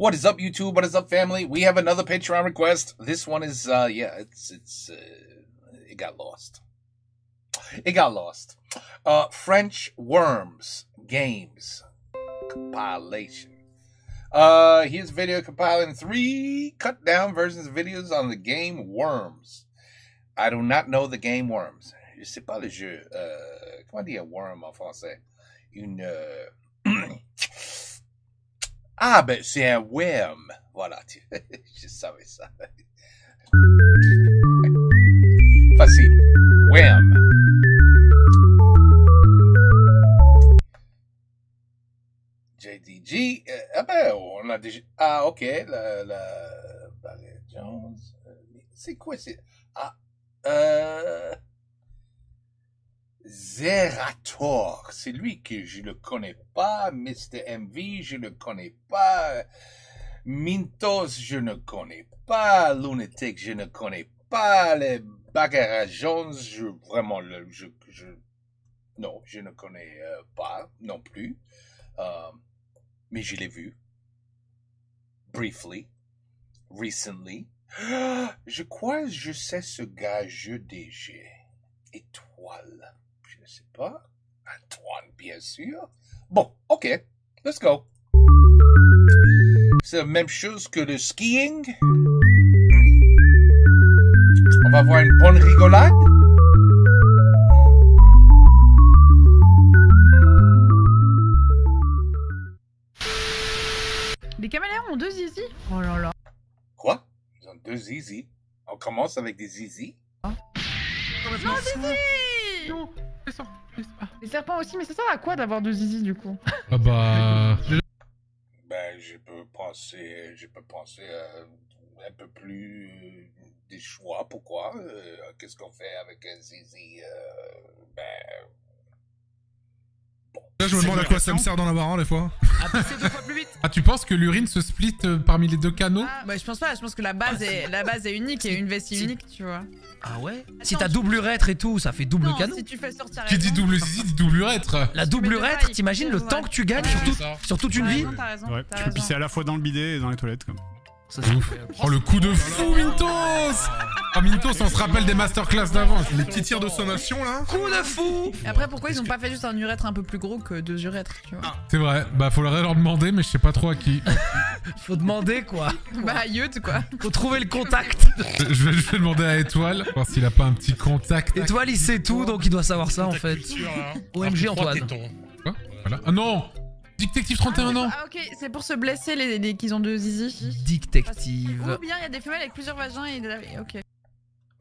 What is up, YouTube? What is up, family? We have another Patreon request. This one is, it got lost. It got lost. French Worms Games compilation. Here's a video compiling 3 cut down versions of videos on the game Worms. I do not know the game Worms. Je sais pas le jeu. Comment dire worm en français? Ah, ben, c'est un worm. Voilà. Je savais ça. Facile. Worm. JDG. Ah ben, on a déjà... Ah, ok. Barrett Jones. C'est quoi, c'est... Ah, Zerator, c'est lui que je ne connais pas. Mr. MV, je ne connais pas. Mintos, je ne connais pas. Lunatic, je ne connais pas. Les Bagheera Jones, non, je ne connais pas non plus. Mais je l'ai vu. Briefly. Recently. Je crois que je sais ce gars, DG. Étoile. Je ne sais pas. Antoine, bien sûr. Bon, ok. Let's go. C'est la même chose que le skiing. On va avoir une bonne rigolade. Les caméléons ont 2 zizi. Oh là là. Quoi? Ils ont 2 zizi. On commence avec des zizi. Non, zizi! Non, c'est ça. Les serpents aussi, mais ça sert à quoi d'avoir 2 zizi du coup? Ah bah... Ben, je peux penser un peu plus des choix. Pourquoi? Qu'est-ce qu'on fait avec un zizi? Là, je me demande à quoi ça me sert d'en avoir un des fois. À pisser 2 fois plus vite. Ah, tu penses que l'urine se split parmi les 2 canaux? Bah je pense pas, je pense que la base est unique et une vessie unique, tu vois. Ah ouais? Si t'as double urètre et tout, ça fait double Non, canot. si tu fais sortir Qui dit double zizi dit double urètre. La double urètre, t'imagines le temps que tu gagnes sur toute une vie? T'as raison, Ouais, t'as tu peux raison. pisser à la fois dans le bidet et dans les toilettes comme. Ça, c'est Ouf. Oh, le coup de fou, Mintos! Ah, Mintos, on se rappelle des masterclass d'avant. Les petits tirs de sonation, là. coup de fou! Et après, pourquoi ils ont pas fait juste un urètre un peu plus gros que 2 urètres, tu vois? C'est vrai. Bah, faudrait leur demander, mais je sais pas trop à qui. Faut demander quoi. Bah, Yud quoi. Faut trouver le contact. Je vais demander à Étoile, voir s'il a pas un petit contact. Étoile, il sait tout, donc il doit savoir ça en fait. OMG Antoine. Quoi? Voilà. Ah non! Détective 31 ans! Ah ok, c'est pour se blesser les qu'ils ont 2 zizi. Détective. Ou bien il y a des femelles avec plusieurs vagins et... Ok.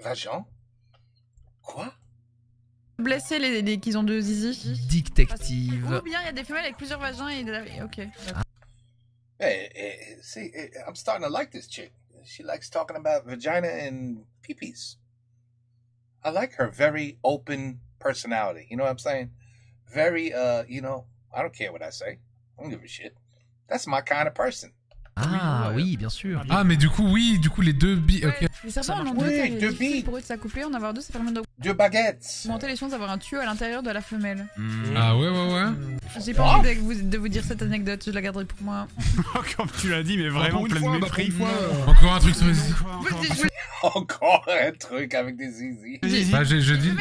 Vagin? Quoi? Blesser les qu'ils ont 2 zizi. Détective. Ou bien il y a des femelles avec plusieurs vagins et... Ok. Hey, see, I'm starting to like this chick. She likes talking about vagina and peepees. I like her very open personality. You know what I'm saying? Very, I don't care what I say. I don't give a shit. That's my kind of person. Ah oui, bien sûr. Ah, mais du coup, les 2 billes. Ok. Les serpents en ont Ouais, 2, deux billes. pour eux de s'accoupler, en avoir 2 ça permet 2 baguettes. d'augmenter les chances d'avoir un tuyau à l'intérieur de la femelle. Ah, ouais. J'ai pas envie de vous dire cette anecdote, je la garderai pour moi. Comme tu l'as dit, mais vraiment plein de mépris. Encore un truc sur les zizi. Encore un truc avec des zizi. Bah, je dis.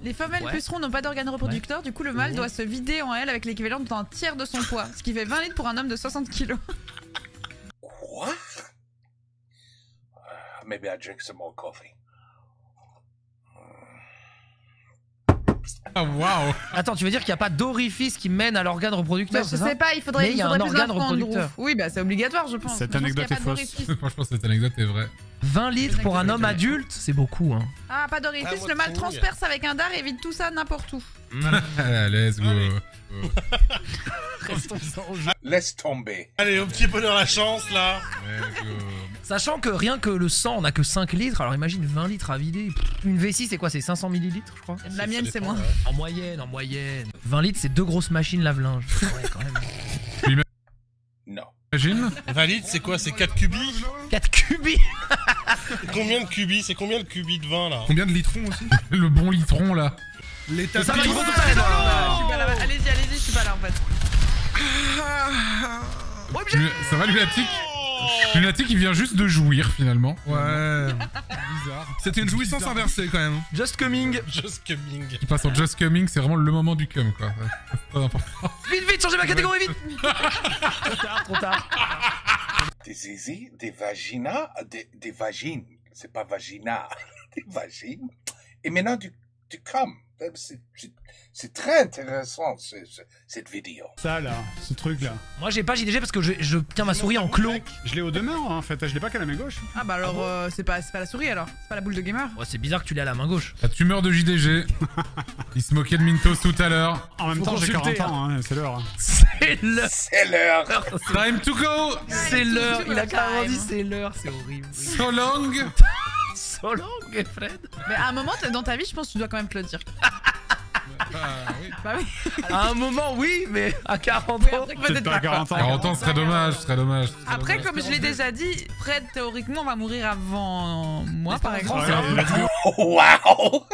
Les femelles pucerons n'ont pas d'organes reproducteurs, du coup le mâle doit se vider en elle avec l'équivalent d'un tiers de son poids, ce qui fait 20 litres pour un homme de 60 kilos. Quoi? Maybe I drink some more coffee. Ah, waouh! Attends, tu veux dire qu'il n'y a pas d'orifice qui mène à l'organe reproducteur, Bah, c'est je ça? sais pas, il faudrait Mais il y a un plus organe d'apprendre, reproducteur. Ouf. Oui, bah c'est obligatoire, je pense. Cette Je pense anecdote qu'il y a est pas fausse. d'orifice. Franchement, cette anecdote est vraie. 20 litres pour un homme adulte, c'est beaucoup hein. Ah, pas d'orifice, le mâle transperce avec un dard et vide tout ça n'importe où. Let's go. Laisse tomber. Allez, au petit bonheur la chance là. Let's go. Sachant que rien que le sang, on a que 5 litres, alors imagine 20 litres à vider. Une vessie, c'est quoi? C'est 500 millilitres, je crois. La mienne, c'est moins. En moyenne. 20 litres, c'est 2 grosses machines lave-linge. Ouais, quand même. Non. Imagine. Valide, c'est quoi? C'est 4 cubis? 4 cubis. Combien de cubis? C'est combien de cubis de vin là? Combien de litrons aussi? Le bon litron là. Les Ça va, tapis. ils vont tout aller dans l'eau. Je suis pas là. Allez-y, je suis pas là en fait. Ça va, Lunatic? Lunatic, il vient juste de jouir, finalement. Ouais. Bizarre. C'était une jouissance inversée, quand même. Just coming. Just coming. Il passe en Just Coming, c'est vraiment le moment du cum, quoi. C'est pas important. Vite, changez ma catégorie, vite. Trop tard. Des zizi, des vaginas, des vagines. C'est pas vagina, des vagines. Et maintenant du cum. C'est très intéressant, cette vidéo. Ça là, ce truc là. Moi j'ai pas JDG parce que je tiens ma souris en clos. Je l'ai aux deux mains en fait, je l'ai pas qu'à la main gauche. Ah bah alors, c'est pas la souris alors. C'est pas la boule de gamer. Ouais, c'est bizarre que tu l'aies à la main gauche. La tumeur de JDG. Il se moquait de Mintos tout à l'heure. En même Faut temps, j'ai consulter, 40 ans, hein, c'est l'heure. C'est l'heure. C'est l'heure. Time to go! C'est l'heure. Il a Time. carrément dit c'est l'heure, c'est horrible. So long! So long, Fred. Mais à un moment dans ta vie, je pense que tu dois quand même te le dire. Oui. Bah oui. À un moment, oui, mais à 40 Oui, ans. après, Peut-être pas à 40 ans. 40 ans, ce serait dommage, Après, comme je l'ai déjà dit, Fred théoriquement va mourir avant moi, par exemple. Ouais, let's go. Wow.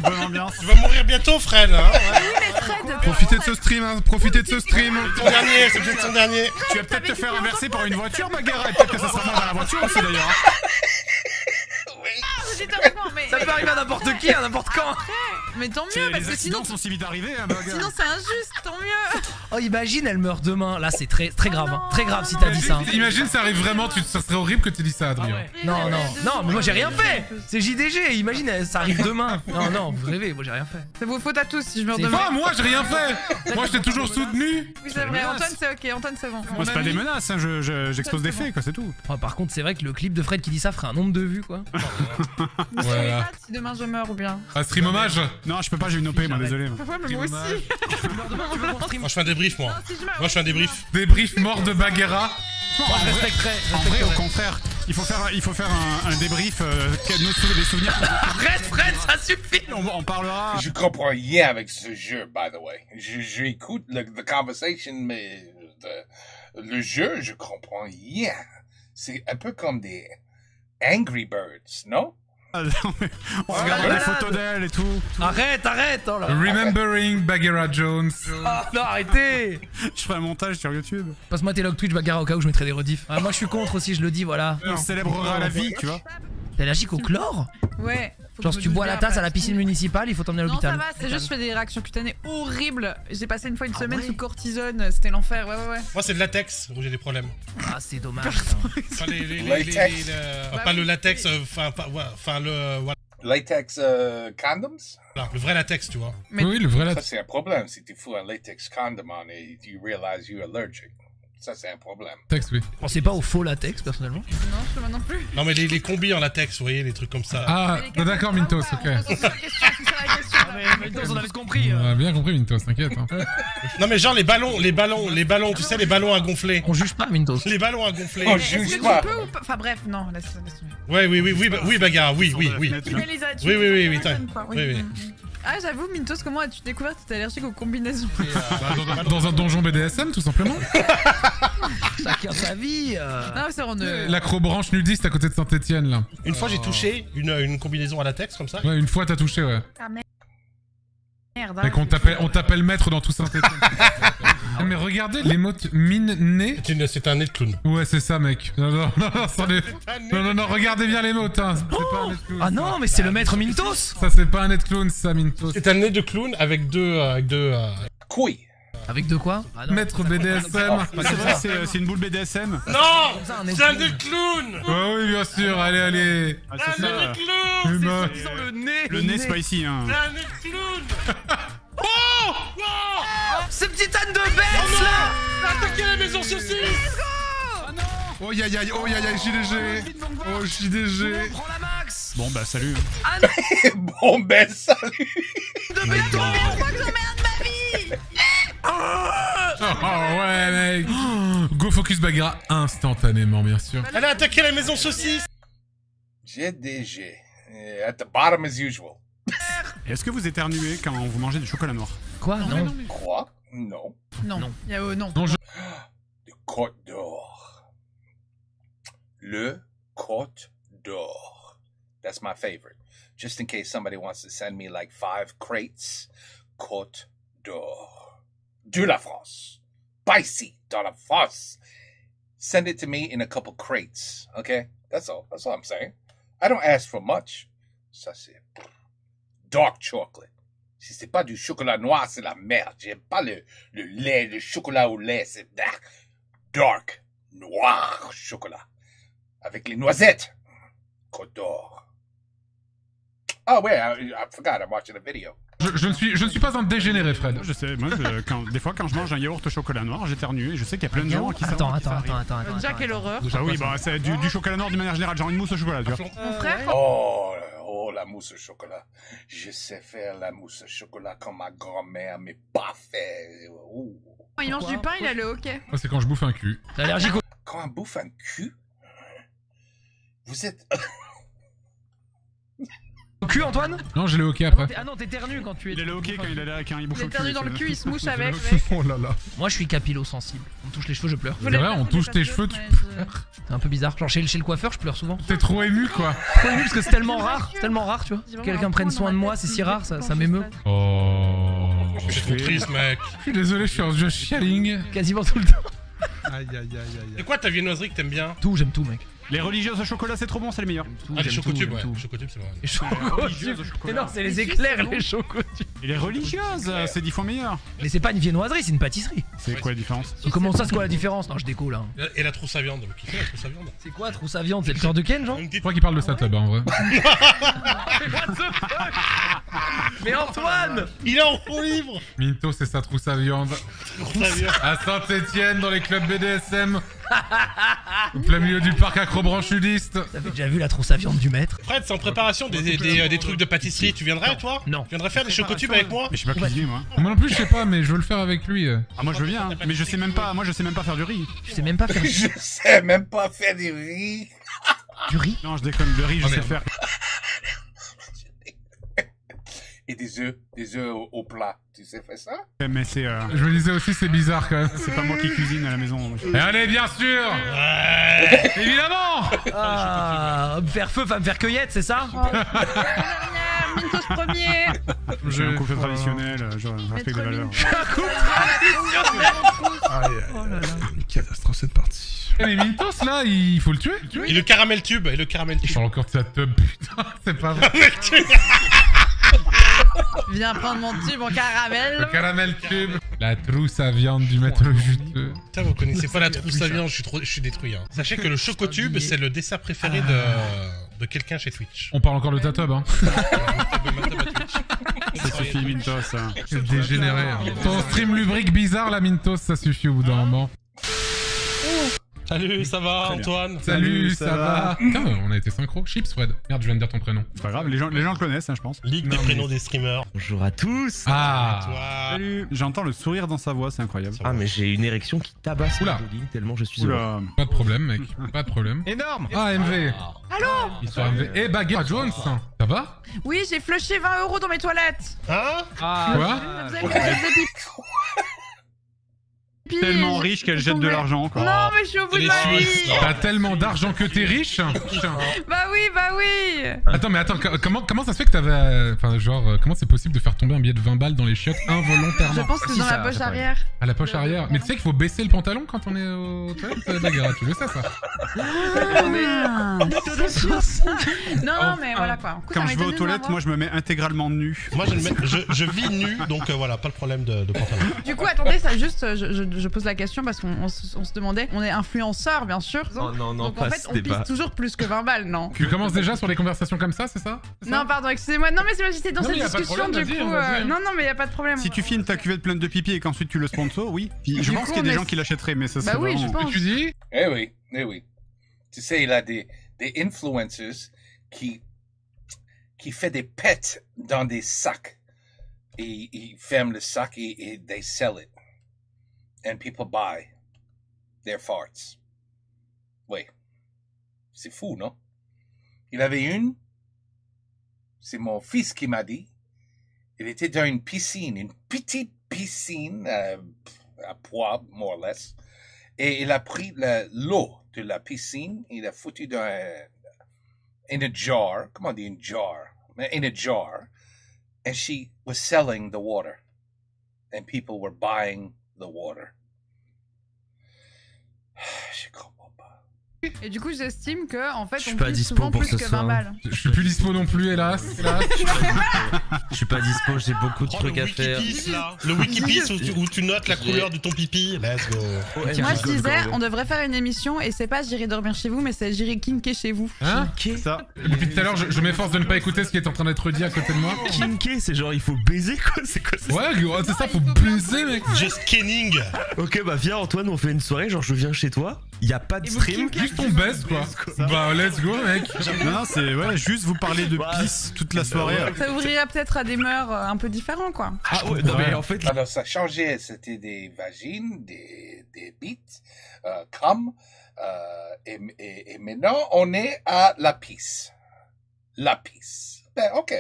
Bonne ambiance. Tu vas mourir bientôt, Fred. Hein. Oui, mais Fred. Profitez de ce stream, hein, profitez de ce stream. Ton dernier, c'est peut-être ton dernier. Tu vas peut-être te faire inverser par une voiture, Bagheera, et peut-être que ça sera moi dans la voiture aussi d'ailleurs. J'ai théoriquement, mais. Ça peut arriver à n'importe qui, à n'importe quand. Mais tant mieux, parce Les que sinon. accidents sont si vite arrivés, hein, Bagheera. Sinon, c'est injuste, tant mieux. Oh, imagine, elle meurt demain. Là, c'est très grave. Oh hein. non, Très grave si non, t'as non, dit ça. hein. Imagine, ça arrive vraiment, ça serait horrible que tu dis ça, Adrien. Non, mais moi j'ai rien fait. C'est JDG. Imagine, ça arrive demain. Non, vous rêvez. Moi j'ai rien fait. C'est vos fautes à tous si je meurs C'est demain. Ah, moi, j'ai rien fait. Moi, je t'ai toujours soutenu. Oui, c'est vrai, Antoine, c'est ok, Antoine, c'est bon. Moi, c'est pas des menaces, hein, j'expose des faits, quoi, c'est tout. Oh, par contre, c'est vrai que le clip de Fred qui dit ça ferait un nombre de vues, quoi. Je sais Voilà. pas si demain je meurs ou bien. Un stream hommage. Non, je peux pas, j'ai une OP, moi, désolé. moi. Parfois, mais moi aussi. Moi, je fais un débrief, moi. Non, si je meurs. Moi, je fais un débrief. Débrief mort de Bagheera. Moi, je respecterais. En vrai, au contraire, il faut faire un débrief, des souvenirs. Arrête, Fred, ça suffit. On parlera. Je comprends rien avec ce jeu, by the way. J'écoute the conversation, mais le jeu, je comprends rien. C'est un peu comme des Angry Birds, non? On regarde les photos d'elle et tout. Arrête. Oh là. Remembering Bagheera Jones. Ah, non, arrêtez. Je ferai un montage sur YouTube. Passe-moi tes logs Twitch, Bagheera, au cas où je mettrai des rediffs. Ah, moi je suis contre aussi, je le dis, voilà. On célébrera la vie, tu vois. T'es allergique au chlore? Ouais. faut Genre que si je tu me bois douche la bien tasse à la après. piscine municipale, il faut t'emmener à Non, ça l'hôpital. va, c'est juste je fais des réactions cutanées horribles. J'ai passé une fois une semaine ouais sous cortisone, c'était l'enfer, ouais. Moi, c'est de latex où j'ai des problèmes. Ah, c'est dommage. ça. Enfin, Latex. pas le latex, enfin, le. Voilà, Latex condoms? le vrai latex, tu vois. Mais- Oui, le vrai Ça, latex. c'est un problème. Si tu fous un latex condom on et you realize you're allergic. Ça, c'est un problème. Oui. Je pensais pas au faux latex, personnellement. Non, je moi non plus. Non, mais les combis en latex, vous voyez, les trucs comme ça. Ah, d'accord, Mintos, ok. C'est la question. On avait compris. On a bien compris, Mintos, t'inquiète. Hein. Non, mais genre les ballons, tu sais, les ballons à gonfler. On juge pas, Mintos. Les ballons à gonfler. Oh, Est-ce que juge tu pas. peux ou pas? Enfin bref, non, laisse tomber. Ouais, oui, Bagheera, oui. Oui. Oui, oui. Ah, j'avoue, Mintos, comment as-tu découvert que t'étais allergique aux combinaisons? Dans un donjon BDSM, tout simplement. Chacun sa vie. Non, c'est on L'acrobranche nudiste à côté de Saint-Etienne, là. Une fois, j'ai touché une combinaison à latex comme ça. Ouais, une fois, t'as touché, ouais. Ah merde. Et qu'on t'appelle maître dans tout Saint-Etienne. Mais regardez l'émote mine-nez. C'est un nez de clown. Ouais, c'est ça, mec. Non, regardez bien l'émote, hein. C'est pas un nez de clown. Ah non, mais c'est le maître Mintos. Ça, c'est pas un nez de clown, ça, Mintos. C'est un nez de clown avec deux. Couille. Avec de quoi? Ah non. Maître BDSM. C'est vrai, c'est une boule BDSM. Non, ça, un nez de c'est un clown. nez de clown. Ouais, oui, bien sûr, allez. Ah, Un c'est nez ça. de clown. Humain. Le nez. Le nez, c'est pas ici, hein. C'est un nez de clown. Ce petit âne de Benz là. Attaquez la maison saucisse. Oh, aïe, JDG. Oh, JDG. Prends la max. Bon, bah, salut. Bon, ben, salut. De béton. Oh, ouais, mec. Go focus Bagheera instantanément, bien sûr. Allez, attaquez la maison saucisse. GDG. At the bottom as usual. Est-ce que vous éternuez quand vous mangez du chocolat noir? Quoi? Non. Quoi? Non. Non. Non. Il y a non. Le Côte d'Or. Le Côte d'Or. That's my favorite. Just in case somebody wants to send me like 5 crates. Côte d'Or. De la France. spicy dans la face. Send it to me in a couple crates, okay? That's all I'm saying. I don't ask for much. Ça, c'est dark chocolate. Si c'est pas du chocolat noir, c'est la merde. J'aime pas le lait, le chocolat au lait. C'est dark, noir chocolat. Avec les noisettes. Côte d'Or. Oh, wait, I forgot. I'm watching a video. Je ne suis pas un dégénéré, Fred. Je sais, moi, des fois, quand je mange un yaourt au chocolat noir, j'éternue et je sais qu'il y a plein de gens qui Attends. Déjà, quelle horreur. Ah oui, bah, c'est du chocolat noir d'une manière générale, genre une mousse au chocolat, tu vois. Mon frère, Oh, la mousse au chocolat. Je sais faire la mousse au chocolat comme ma grand-mère, mais pas fait. Ouh. quand il mange du pain, il a le hockey. C'est quand je bouffe un cul. T'es allergique au... Quand on bouffe un cul, vous êtes... au cul, Antoine? Non, j'ai le hockey après. Ah non, t'éternues quand tu es... Il est le hockey quand il bouffe Il au est cul. perdu dans le cul, il se mouche avec. Oh là là. Moi, je suis capillo-sensible. On me touche les cheveux, je pleure. C'est vrai, on touche tes cheveux, tu pleures. C'est un peu bizarre. Genre chez le coiffeur, je pleure souvent. T'es trop ému, quoi. Trop ému parce que c'est tellement rare, tu vois. J'ai vraiment Quelqu'un un prenne point soin dans de ma moi, tête c'est qui si me rare, fait ça quand m'émeut. je Oh. Je suis trop triste, mec. Je suis désolé, je suis en just shilling. Quasiment tout le temps. Aïe, aïe, aïe, aïe. C'est quoi ta viennoiserie que t'aimes bien? Tout, j'aime tout, mec. Les religieuses au chocolat, c'est trop bon, c'est les meilleurs. Tout, Ah, les j'aime tout, chocotubes, j'aime ouais. tout. Les chocotubes, c'est vrai. Les religieuses chocotubes. au chocolat. Mais non, c'est les Les éclairs, suisses, les chocotubes. Et les religieuses, c'est 10 fois meilleur. Mais c'est pas une viennoiserie, c'est une pâtisserie. C'est quoi la différence? Comment ça, c'est quoi la différence? Non, je déco là. Et la trousse à viande. Qui fait la trousse à viande? C'est quoi, trousse à viande? C'est le cœur de Ken, genre? Une Je petite... crois qu'il parle de sa tub, hein, en vrai. Mais Antoine! Il est en faux livre! Minto, c'est sa trousse à viande. Trousse à viande. À Saint-Etienne, dans les clubs BDSM. Au plein milieu du parc acrobranche nudiste. T'avais déjà vu la trousse à viande du maître? Fred, c'est en préparation des trucs de pâtisserie. Tu viendrais, toi? Non. Tu viendrais faire des chocotubes avec moi? Mais je sais pas cuisiner, moi. Moi non plus, je sais pas, mais je veux le faire avec lui. Ah, moi je veux bien, hein. Mais je sais même pas faire du riz. Tu sais même pas faire Je sais même pas faire du riz. du riz? Non, je déconne, le riz, je sais merde. faire. Et des œufs au plat. Tu sais faire ça? Mais c'est Je me disais aussi, c'est bizarre quand même. c'est pas moi qui cuisine à la maison. Et allez, bien sûr. Évidemment. Ah, faire feu, femme faire cueillette, c'est ça? Mintos premier. J'ai un couple traditionnel, genre respect des valeurs. Oh là là. Catastrophe cette partie. Mais Mintos là, il faut le tuer. Et le caramel tube. Et le caramel Je tube. parle encore de sa tub, putain, c'est pas vrai. Viens prendre mon tube en caramel. Le caramel tube. La trousse à viande du maître juteux. Putain, vous connaissez pas la trousse à viande, je suis détruit. Hein. Sachez que le chocotube, c'est le dessert préféré de quelqu'un chez Twitch. On parle encore de ta tub, hein. Ça suffit, Mintos. Hein. C'est dégénéré. Hein. Ton stream lubrique bizarre, la Mintos, ça suffit au bout d'un moment. Salut, ça va, Très bien. Antoine? Salut, ça va? Putain, on a été synchro. Chips, Fred. Merde, je viens de dire ton prénom. C'est pas grave, les gens le connaissent, hein, je pense. Ligue des prénoms des streamers. Bonjour à tous. Ah. Toi. Salut. J'entends le sourire dans sa voix, c'est incroyable. Ah mais j'ai une érection qui tabasse Oula. ma ligne tellement je suis heureux. Oula. Pas de problème, mec. Pas de problème. Énorme! Ah, MV. Histoire MV. Eh, Baguette Jones. Ça va? Oui, j'ai flushé 20 € dans mes toilettes. Hein? Quoi? Vous avez pipi. Tellement riche qu'elle jette de l'argent, quoi. Non, mais je suis au bout de Les ma Suisses. vie. T'as tellement d'argent que t'es riche? Putain. Bah oui. Attends, mais attends, comment ça se fait que t'avais... Enfin, genre, comment c'est possible de faire tomber un billet de 20 balles dans les chiottes Je involontairement? pense que si, dans ça- la poche ça paraît. arrière. À la poche arrière. Mais tu sais qu'il faut baisser le pantalon quand on est aux toilettes, Baguette? Tu le sais, ça? Non, mais voilà quoi. Du coup, Quand ça je vais aux m'étonne de toilettes, m'avoir. moi je me mets intégralement nu. Moi, je vis nu, donc voilà, pas le problème de pantalon. Du coup, attendez, ça juste, je pose la question parce qu'on se demandait, on est influenceur bien sûr. Oh non, non, Donc en pas fait, ce on débat. pisse toujours plus que 20 balles, non? Tu commences déjà sur les conversations comme ça, c'est ça? Non, pardon, excusez-moi. Non, mais c'est moi, j'étais dans Non, mais cette y a pas de discussion problème, du vas-y, coup. vas-y. Non, mais y a pas de problème. Si tu filmes ta cuvette pleine de pipi et qu'ensuite tu le sponsors, oui. Je Du pense coup, qu'il y a on des est- gens qui l'achèteraient, mais ça Bah c'est oui, je vraiment... pense. Que tu dis? Eh oui, eh oui. Tu sais, il a des influencers qui fait des pets dans des sacs. Et ils ferment le sac et they sell it. And people buy their farts. Oui. C'est fou, non? Il avait une. C'est mon fils qui m'a dit. Il était dans une piscine, une petite piscine à poids, more or less. Et il a pris l'eau de la piscine, il a foutu dans in a jar. Comment on dit une jar? In a jar. And she was selling the water. And people were buying the water. Je comprends pas. Et du coup, j'estime que en fait, Je suis on pas pisse dispo souvent pour plus ce que soir. 20 balles. Je suis plus dispo non plus, hélas. Je suis pas dispo, j'ai beaucoup de Oh, trucs le à faire. Wikipis, là. Le Wikipis où tu notes la couleur de ton pipi. Let's go. Moi, je disais, on devrait faire une émission et c'est pas j'irai dormir chez vous, mais c'est j'irai kinker chez vous. Hein? Ça. Depuis tout à l'heure, je m'efforce de ne pas écouter ce qui est en train d'être dit à côté de moi. Kinké, c'est genre il faut baiser quoi, c'est quoi ça? Ouais, gros, c'est ça, faut baiser, mec. Just kenning. Ok, bah viens Antoine, on fait une soirée, genre je viens chez toi, y a pas de Et vous stream. kinkez. Juste on baisse, quoi. Bah, let's go, mec. Non, c'est ouais, juste vous parler de pisse toute la soirée. Ça ouvrirait peut-être à des mœurs un peu différents, quoi. Ah ouais, non mais en fait, Alors, ça changeait. C'était des vagines, des bites, crânes. Et maintenant, on est à la pisse. La pisse. Ben, ok.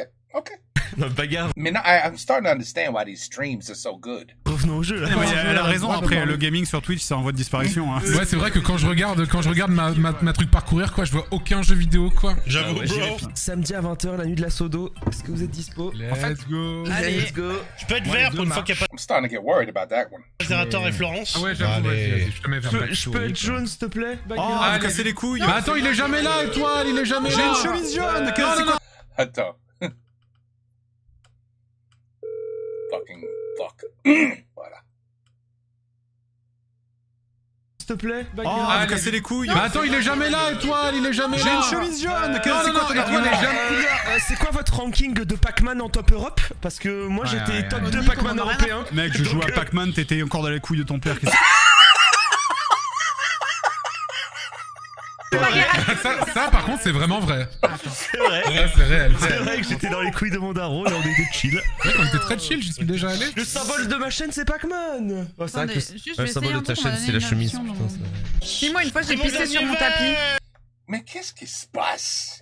bagarre, Maintenant, I'm starting to understand why these streams are so good. revenons au jeu là. Elle a raison, après le gaming sur Twitch c'est en voie de disparition. Hein. Ouais, c'est vrai que quand je regarde ma truc parcourir, quoi, je vois aucun jeu vidéo, quoi. J'avoue, Ouais, bro. Samedi à 20h, la nuit de la Sodo, est-ce que vous êtes dispo? Let's go. Allez. Let's go. Je peux être vert pour une fois qu'il n'y a pas I'm starting to get worried about that one. de Zerator et Florence. Ah ouais, j'avoue, Allez. vas-y, je te mets vers Black Je peux Story, être quoi. jaune s'il te plaît? Oh, Allez. vous cassez les couilles. Bah attends, il est jamais là, étoile, il est jamais là. J'ai une chemise jaune. Non, C'est non, quoi? Attends. Fucking fuck. Voilà. S'il te plaît? Oh, Allez. vous cassez les couilles. Bah attends, il est jamais là, étoile, il est jamais là. J'ai une chemise jaune. Non, C'est non, quoi non, ton étoile, argument? il est jamais C'est quoi votre ranking de Pac-Man en top Europe? Parce que moi j'étais top 2 Pac-Man on en a rien européen. Mec, je joue à Pac-Man, t'étais encore dans les couilles de ton père. Ça, par contre, c'est vraiment vrai. C'est vrai. Ouais, c'est réel. C'est vrai que j'étais dans les couilles de mon daron et on était chill. Ouais, on était très chill, j'y suis déjà allé. Le symbole de ma chaîne c'est Pac-Man. Oh, c'est vrai Attendez, que juste, je le vais symbole essayer de un ta truc, on chaîne va c'est la donner une chemise. option Putain, dans- c'est- Si moi, une fois, j'ai C'est mon pissé sur mon dernier tapis. verre. Mais qu'est-ce qui se passe?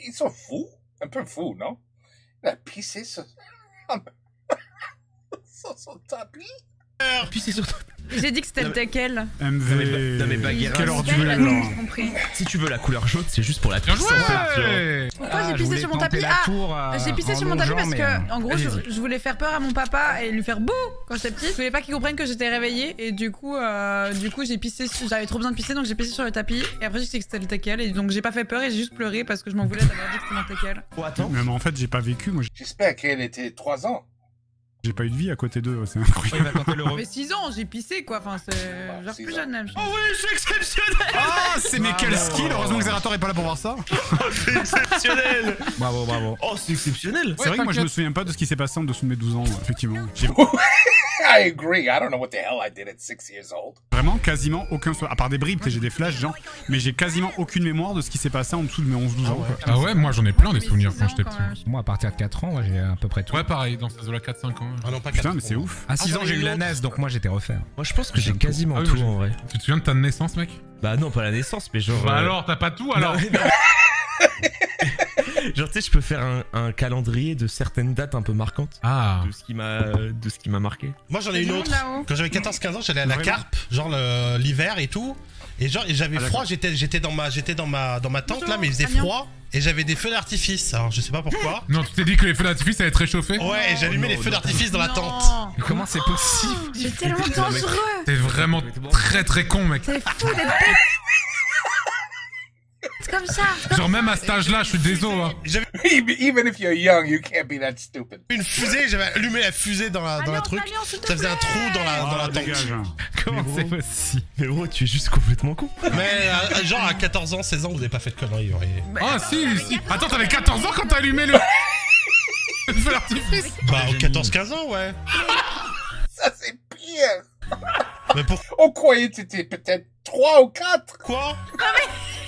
Ils sont fous. Un peu fous, non? Il a pissé sur son tapis. Puis c'est surtout. J'ai dit que c'était le teckel. MV. Non, mais Baguera, Quelle c'est ordure. Il a tout compris. Si tu veux la couleur jaune, c'est juste pour la Bien pisse. joué. en fait, tu vois. Pourquoi j'ai pissé sur mon tapis? J'ai pissé sur mon tapis parce que, en gros, je voulais faire peur à mon papa et lui faire bouh quand j'étais petite. Je voulais pas qu'il comprenne que j'étais réveillée et du coup, j'ai pissé. J'avais trop besoin de pisser donc j'ai pissé sur le tapis et après j'ai dit que c'était le teckel et donc j'ai pas fait peur et j'ai juste pleuré parce que je m'en voulais d'avoir dit que c'était mon teckel. Oh, attends. Mais en fait, j'ai pas vécu. Moi, J'espère qu'elle était 3 ans. j'ai pas eu de vie à côté d'eux. C'est incroyable. Mais 6 ans, j'ai pissé quoi. Enfin, c'est genre 6 plus ans. jeune même. je Oh pense. oui, je suis exceptionnel. Ah, c'est mais quel skill. Heureusement que Zerator est pas là pour voir ça. C'est exceptionnel. Bravo. Oh, c'est exceptionnel. C'est vrai que moi, je me t'inquiète. souviens pas de ce qui s'est passé en dessous de mes 12 ans, effectivement. J'ai I agree. I don't know what the hell I did at 6 years old. vraiment quasiment aucun souvenir. À part des bribes, j'ai des flashs, genre. Mais j'ai quasiment aucune mémoire de ce qui s'est passé en dessous de mes 11-12 ans. Quoi. Ah ouais, moi j'en ai plein des Mais souvenirs 6 quand ans, j'étais quand petit. même. Moi, à partir de 4 ans, j'ai à peu près tout. Ouais, pareil, dans ces eaux-là, 4-5 ans. Ah non, pas Putain, 4 mais c'est ans. ouf. À 6 ans, j'en ai j'ai eu une la autre. NES, donc moi j'étais refaire. Moi, je pense que j'ai quasiment Ah oui, tout moi, en vrai. Tu te souviens de ta naissance, mec? Bah non, pas la naissance, mais genre. Bah alors, t'as pas tout alors? Genre, tu sais, je peux faire un calendrier de certaines dates un peu marquantes. Ah. De ce qui m'a marqué. Moi j'en ai Il y a une du monde autre. là-haut. Quand j'avais 14-15 ans, j'allais à la Vraiment carpe, genre l'hiver et tout. Et genre j'avais Ah, froid, j'étais dans ma tente là, mais il faisait Bonjour, froid et j'avais des feux d'artifice. Alors je sais pas pourquoi. Non, tu t'es dit que les feux d'artifice allaient te réchauffer? Ouais, et j'allumais non, les feux non. d'artifice dans la tente. Non. Mais comment c'est possible? C'est tellement dangereux. T'es vraiment très très con, mec. C'est fou d'être bête. C'est comme ça. Genre même à cet âge-là, je suis désolé. Hein. J'avais Even if you're young, you can't be that stupid. une fusée, j'avais allumé la fusée dans la truc. Ça faisait un trou dans la tente. Dégage. Comment Mais c'est gros. possible? Mais gros, tu es juste complètement con. Mais genre à 14 ans, 16 ans, vous avez pas fait de conneries. Ouais. Ah si. Attends, t'avais 14 ans quand t'as allumé le feu d'artifice? Bah 14-15 ans, ouais. Ça, c'est pire. Mais pourquoi? On croyait que c'était peut-être 3 ou 4.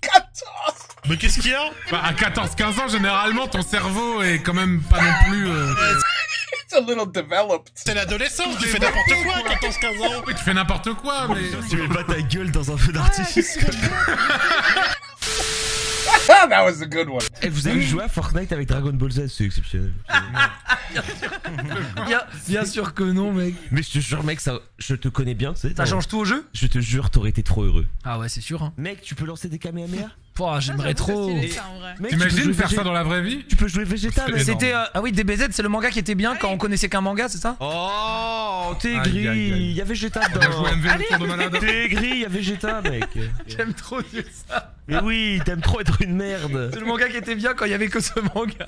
14. Mais qu'est-ce qu'il y a? Bah à 14-15 ans, généralement, ton cerveau est quand même pas non plus... It's a little developed. C'est l'adolescence, tu fais n'importe quoi à 14-15 ans. Oui, tu fais n'importe quoi, mais... Tu mets pas ta gueule dans un feu d'artifice. That was a good one. Eh, vous avez joué à Fortnite avec Dragon Ball Z, c'est exceptionnel. Bien sûr que non, mec. Mais je te jure, mec, ça, je te connais bien, tu sais. Ça change tout au jeu? Je te jure, t'aurais été trop heureux. Ah ouais, c'est sûr. Hein. Mec, tu peux lancer des Kamehameha? J'aimerais trop. T'imagines faire ça dans la vraie vie? Tu peux jouer Vegeta, mec. C'était ah oui, DBZ, c'est le manga qui était bien quand on connaissait qu'un manga, c'est ça? Oh, t'es gris, il y a Vegeta dedans. On a joué MV le tour de malade. T'es gris, il y a Vegeta, mec. J'aime trop dire ça. Mais oui, t'aimes trop être une merde. C'est le manga qui était bien quand il y avait que ce manga.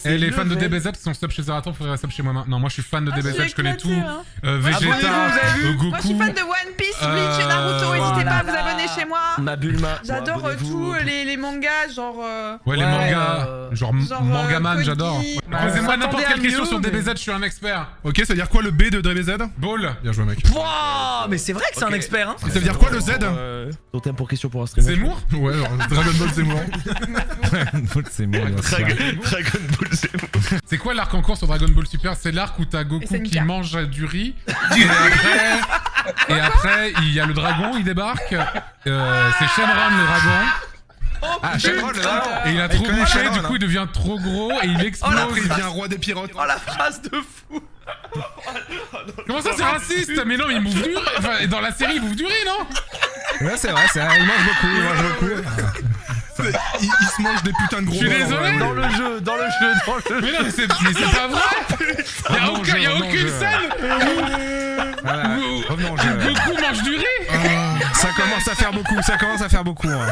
Et les fans de DBZ qui sont sub chez Zerator, faudrait sub chez moi maintenant. Moi je suis fan de DBZ, je connais tout. Vegeta, Goku. Moi je suis fan de One Piece, Bleach et Naruto, n'hésitez pas à vous abonner chez moi. Ma Bulma. J'adore tous les mangas, genre. Ouais, les mangas. Genre Mangaman, j'adore. Posez-moi n'importe quelle question sur DBZ, je suis un expert. Ok, ça veut dire quoi le B de DBZ? Ball. Bien joué, mec. Wouah, mais c'est vrai que c'est un expert, hein. Et ça veut dire quoi le Z? Ton thème pour question pour un streamer. Zemmour? Ouais, Dragon Ball Zemmour. Dragon Ball Zemmour. Dragon Ball Zemmour. C'est quoi l'arc en cours sur Dragon Ball Super? C'est l'arc où t'as Goku qui mange du riz. Et après, il y a le dragon, il débarque. C'est Shenron le dragon. Ah, Shenron le dragon. Et il a trop bouché, du coup il devient trop gros et il explose. Il devient roi des pirates. Oh la phrase de fou. Comment ça c'est raciste? Mais non, il bouffe du riz. Enfin, dans la série, il bouffe du riz, non? Ouais, c'est vrai, il mange beaucoup, Il se mange des putains de gros. Je suis désolé. Dans le jeu. Mais non, mais c'est pas vrai. Y'a aucune scène où Goku mange du riz. Ça commence à faire beaucoup, hein.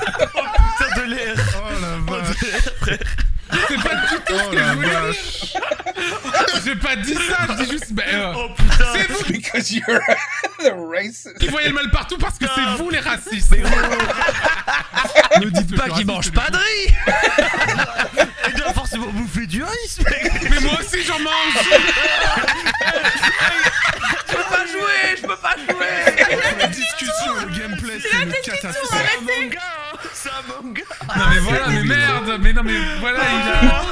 Putain de l'air. Oh la vache. C'est pas du tout ce que je voulais dire. J'ai pas dit ça, je dis juste... Oh putain. C'est vous Because you're the racist. qui voyez le mal partout parce que c'est vous les racistes. Ne dites pas qu'il mange pas de riz. Il doit forcément bouffer du riz, mec. Mais moi aussi j'en mange. Je peux pas jouer. La discussion, le gameplay, c'est une catastrophe. C'est un manga. Non mais voilà, mais merde. Mais non mais voilà, il a...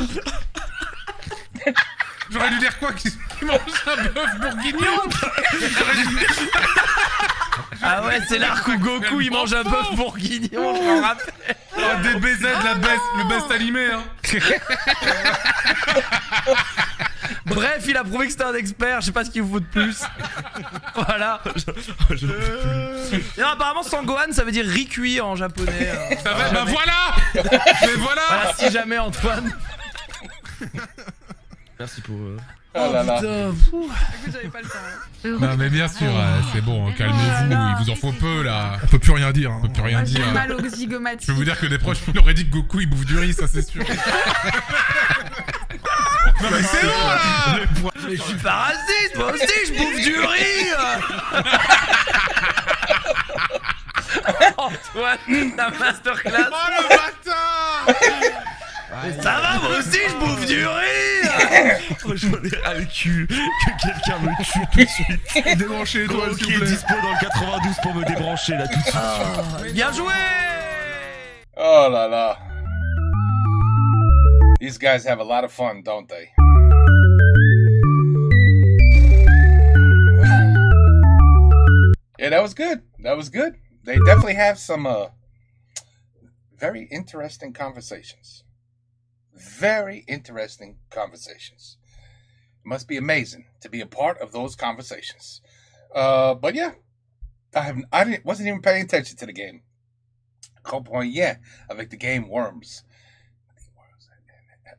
J'aurais dû dire quoi? Qu'il mange un bœuf bourguignon. Ah ouais, c'est l'arc où Goku il mange un bœuf bourguignon, je m'en rappelle. Oh, DBZ, le best animé, hein. Bref, il a prouvé que c'était un expert, je sais pas ce qu'il vous faut de plus. Voilà. Et non, apparemment Sangohan ça veut dire riz cuit en japonais. Ça va, bah voilà. Mais voilà. Voilà, si jamais Antoine. Merci pour... Oh là là. Écoute, j'avais pas le temps. Non mais bien sûr, c'est bon, calmez-vous, il vous en faut peu là. On peut plus rien dire. On peut plus rien J'ai dire. mal aux zygomatiques. Je peux vous dire que des proches m'auraient dit que Goku il bouffe du riz, ça c'est sûr. Non mais c'est bon là. Mais je suis pas raciste, moi aussi je bouffe du riz. Antoine, ta masterclass. Oh le bâtard. Ça va, moi aussi je bouffe du riz. J'en ai ras le cul que quelqu'un me tue tout de suite. Débranchez toi, Gros s'il qui vous est plaît. dispo dans le 92 pour me débrancher là tout de suite. Bien joué. Oh là là. These guys have a lot of fun, don't they? Yeah, that was good. That was good. They definitely have some very interesting conversations. Very interesting conversations. It must be amazing to be a part of those conversations. But yeah, wasn't even paying attention to the game. Comprends-rien avec the game Worms.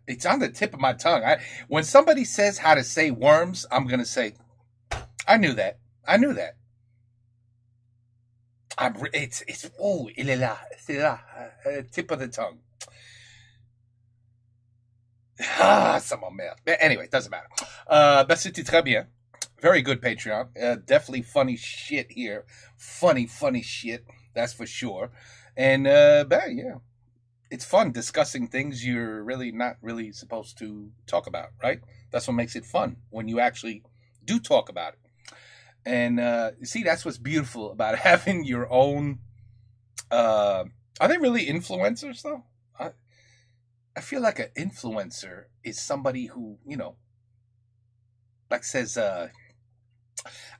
It's on the tip of my tongue. When somebody says how to say worms, I'm gonna say, I knew that. Il est là, c'est là, tip of the tongue. Ah, ça m'emmerde. But anyway, it doesn't matter. Ben, c'était très bien. Very good Patreon. Definitely funny shit here. Funny shit. That's for sure. And, yeah. It's fun discussing things you're really not really supposed to talk about, right? That's what makes it fun, when you actually do talk about it. And you see, that's what's beautiful about having your own... are they really influencers, though? I feel like an influencer is somebody who, like says,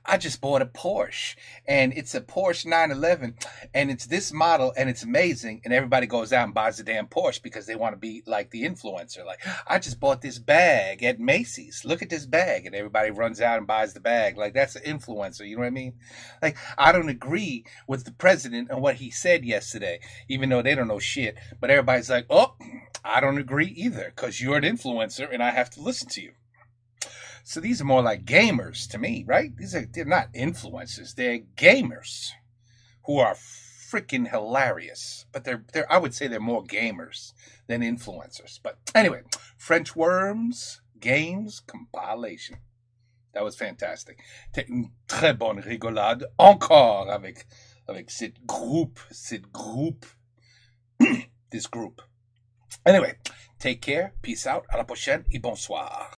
I just bought a Porsche, and it's a Porsche 911, and it's this model, and it's amazing, and everybody goes out and buys the damn Porsche because they want to be like the influencer. Like, I just bought this bag at Macy's. Look at this bag, and everybody runs out and buys the bag. Like, that's an influencer, you know what I mean? Like, I don't agree with the president and what he said yesterday, even though they don't know shit, but everybody's like, oh, I don't agree either, because you're an influencer, and I have to listen to you. So these are more like gamers to me, right? They're not influencers. They're gamers who are freaking hilarious. But I would say they're more gamers than influencers. But anyway, French Worms Games compilation. That was fantastic. Une très bonne rigolade encore avec cette groupe. This group. Anyway, take care, peace out, à la prochaine et bonsoir.